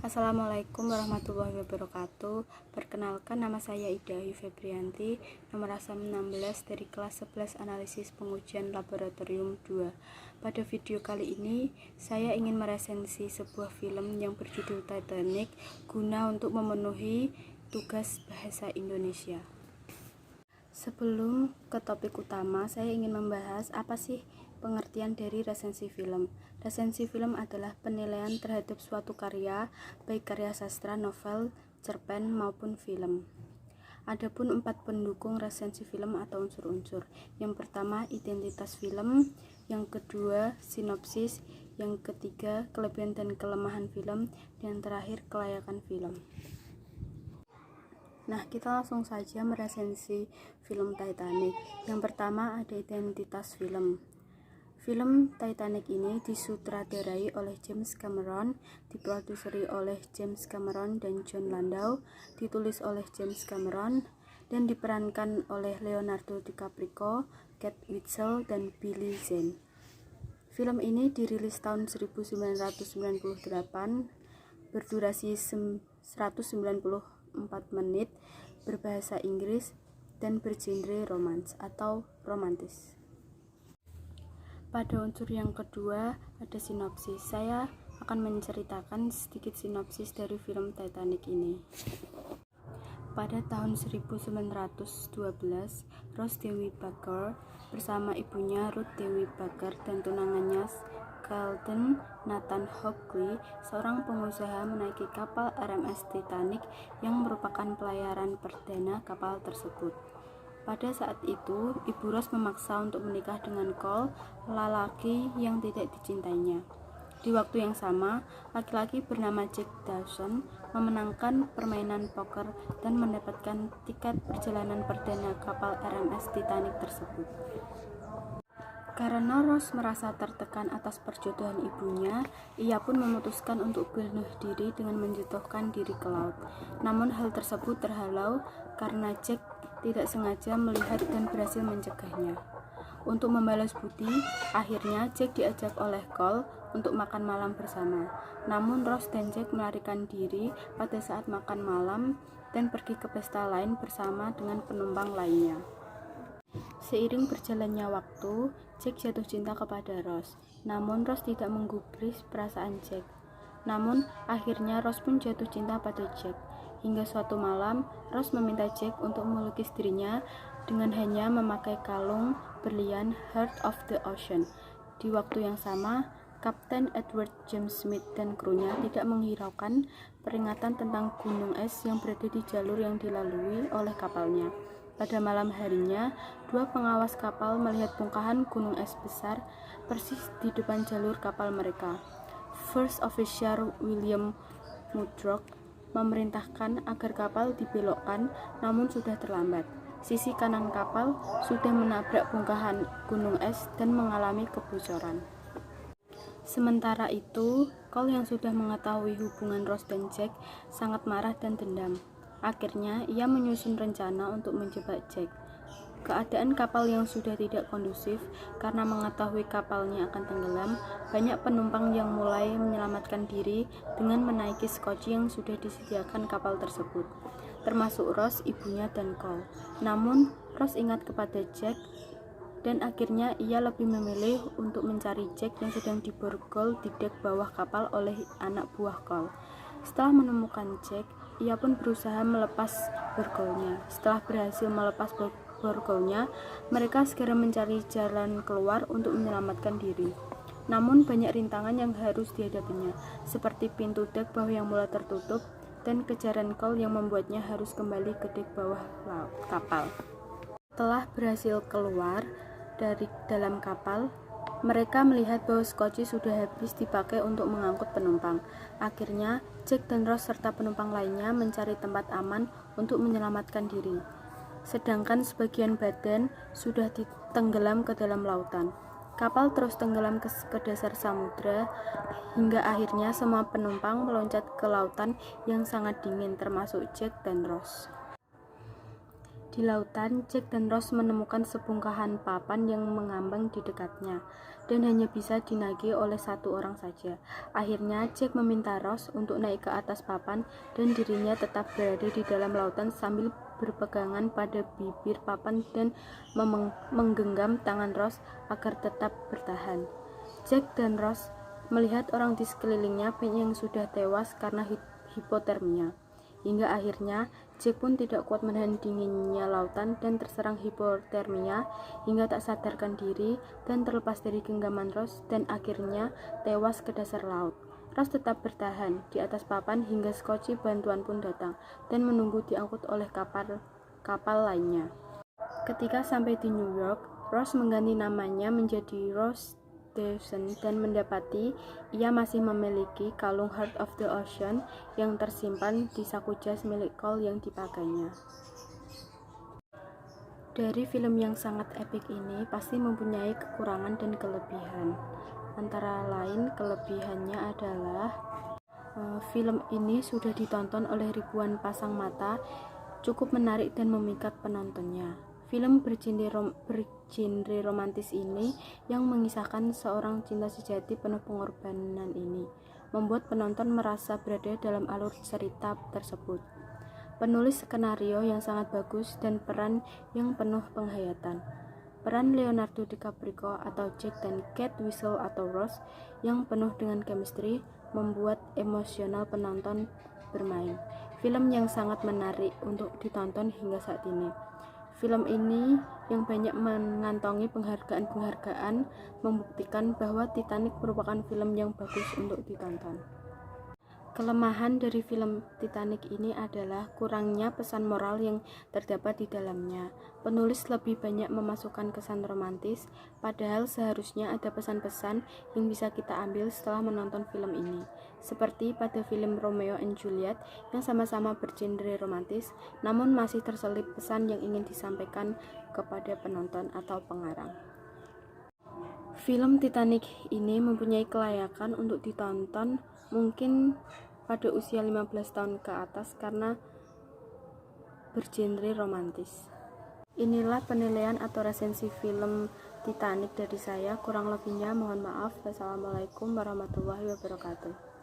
Assalamualaikum warahmatullahi wabarakatuh. Perkenalkan, nama saya Ida Ayu Febrianti, nomor asam 16 dari kelas 11 analisis pengujian laboratorium 2. Pada video kali ini, saya ingin meresensi sebuah film yang berjudul Titanic guna untuk memenuhi tugas bahasa Indonesia. Sebelum ke topik utama, saya ingin membahas apa sih pengertian dari resensi film. Resensi film adalah penilaian terhadap suatu karya, baik karya sastra, novel, cerpen, maupun film. Adapun 4 pendukung resensi film atau unsur-unsur. Yang pertama, identitas film. Yang kedua, sinopsis. Yang ketiga, kelebihan dan kelemahan film. Dan terakhir, kelayakan film. Nah, kita langsung saja meresensi film Titanic. Yang pertama ada identitas film. Film Titanic ini disutradarai oleh James Cameron, diproduseri oleh James Cameron dan John Landau, ditulis oleh James Cameron, dan diperankan oleh Leonardo DiCaprio, Kate Winslet, dan Billy Zane. Film ini dirilis tahun 1998, berdurasi 194 menit, berbahasa Inggris, dan bergenre romance atau romantis. Pada unsur yang kedua ada sinopsis. Saya akan menceritakan sedikit sinopsis dari film Titanic ini. Pada tahun 1912, Rose Dewi Baker bersama ibunya Ruth Dewi Baker dan tunangannya Carlton Nathan Hockley, seorang pengusaha, menaiki kapal RMS Titanic yang merupakan pelayaran perdana kapal tersebut. Pada saat itu, Ibu Rose memaksa untuk menikah dengan Cole, lelaki yang tidak dicintainya. Di waktu yang sama, laki-laki bernama Jack Dawson memenangkan permainan poker dan mendapatkan tiket perjalanan perdana kapal RMS Titanic tersebut. Karena Rose merasa tertekan atas perjodohan ibunya, ia pun memutuskan untuk bunuh diri dengan menjatuhkan diri ke laut. Namun hal tersebut terhalau karena Jack tidak sengaja melihat dan berhasil mencegahnya. Untuk membalas budi, akhirnya Jack diajak oleh Cole untuk makan malam bersama. Namun Rose dan Jack melarikan diri pada saat makan malam dan pergi ke pesta lain bersama dengan penumpang lainnya. Seiring berjalannya waktu, Jack jatuh cinta kepada Rose. Namun Rose tidak menggubris perasaan Jack. Namun akhirnya Rose pun jatuh cinta pada Jack. Hingga suatu malam, Rose meminta Jack untuk melukis dirinya dengan hanya memakai kalung berlian Heart of the Ocean. Di waktu yang sama, Kapten Edward James Smith dan krunya tidak menghiraukan peringatan tentang gunung es yang berada di jalur yang dilalui oleh kapalnya. Pada malam harinya, 2 pengawas kapal melihat bongkahan gunung es besar persis di depan jalur kapal mereka. First Officer William Murdoch memerintahkan agar kapal dibelokkan, namun sudah terlambat. Sisi kanan kapal sudah menabrak bongkahan gunung es dan mengalami kebocoran. Sementara itu, Cole yang sudah mengetahui hubungan Rose dan Jack sangat marah dan dendam. Akhirnya, ia menyusun rencana untuk menjebak Jack. Keadaan kapal yang sudah tidak kondusif karena mengetahui kapalnya akan tenggelam, banyak penumpang yang mulai menyelamatkan diri dengan menaiki skoci yang sudah disediakan kapal tersebut, termasuk Rose, ibunya, dan Cole. Namun, Rose ingat kepada Jack dan akhirnya ia lebih memilih untuk mencari Jack yang sedang diborgol di dek bawah kapal oleh anak buah Cole. Setelah menemukan Jack, ia pun berusaha melepas borgolnya. Setelah berhasil melepas borgolnya, mereka segera mencari jalan keluar untuk menyelamatkan diri. Namun banyak rintangan yang harus dihadapinya, seperti pintu dek bawah yang mulai tertutup dan kejaran Cole yang membuatnya harus kembali ke dek bawah kapal. Setelah berhasil keluar dari dalam kapal, mereka melihat bahwa skoci sudah habis dipakai untuk mengangkut penumpang. Akhirnya, Jack dan Rose serta penumpang lainnya mencari tempat aman untuk menyelamatkan diri. Sedangkan sebagian badan sudah ditenggelam ke dalam lautan. Kapal terus tenggelam ke dasar samudra hingga akhirnya semua penumpang meloncat ke lautan yang sangat dingin, termasuk Jack dan Rose. Di lautan, Jack dan Rose menemukan sebongkahan papan yang mengambang di dekatnya dan hanya bisa dinaiki oleh satu orang saja. Akhirnya, Jack meminta Rose untuk naik ke atas papan dan dirinya tetap berada di dalam lautan sambil berpegangan pada bibir papan dan menggenggam tangan Rose agar tetap bertahan. Jack dan Rose melihat orang di sekelilingnya banyak yang sudah tewas karena hipotermia. Hingga akhirnya Jack pun tidak kuat menahan dinginnya lautan dan terserang hipotermia hingga tak sadarkan diri dan terlepas dari genggaman Rose dan akhirnya tewas ke dasar laut. Rose tetap bertahan di atas papan hingga skoci bantuan pun datang dan menunggu diangkut oleh kapal lainnya. Ketika sampai di New York, Rose mengganti namanya menjadi Rose Dawson dan mendapati ia masih memiliki kalung Heart of the Ocean yang tersimpan di saku jas milik Cole yang dipakainya. Dari film yang sangat epik ini pasti mempunyai kekurangan dan kelebihan. Antara lain kelebihannya adalah film ini sudah ditonton oleh ribuan pasang mata, cukup menarik dan memikat penontonnya. Film bergenre romantis ini yang mengisahkan seorang cinta sejati penuh pengorbanan ini membuat penonton merasa berada dalam alur cerita tersebut. Penulis skenario yang sangat bagus dan peran yang penuh penghayatan. Peran Leonardo DiCaprio atau Jack dan Kate Winslet atau Rose yang penuh dengan chemistry membuat emosional penonton bermain. Film yang sangat menarik untuk ditonton hingga saat ini. Film ini yang banyak mengantongi penghargaan-penghargaan membuktikan bahwa Titanic merupakan film yang bagus untuk ditonton. Kelemahan dari film Titanic ini adalah kurangnya pesan moral yang terdapat di dalamnya. Penulis lebih banyak memasukkan kesan romantis, padahal seharusnya ada pesan-pesan yang bisa kita ambil setelah menonton film ini. Seperti pada film Romeo and Juliet yang sama-sama bergenre romantis, namun masih terselip pesan yang ingin disampaikan kepada penonton atau pengarang. Film Titanic ini mempunyai kelayakan untuk ditonton mungkin pada usia 15 tahun ke atas karena bergenre romantis. Inilah penilaian atau resensi film Titanic dari saya. Kurang lebihnya mohon maaf. Wassalamualaikum warahmatullahi wabarakatuh.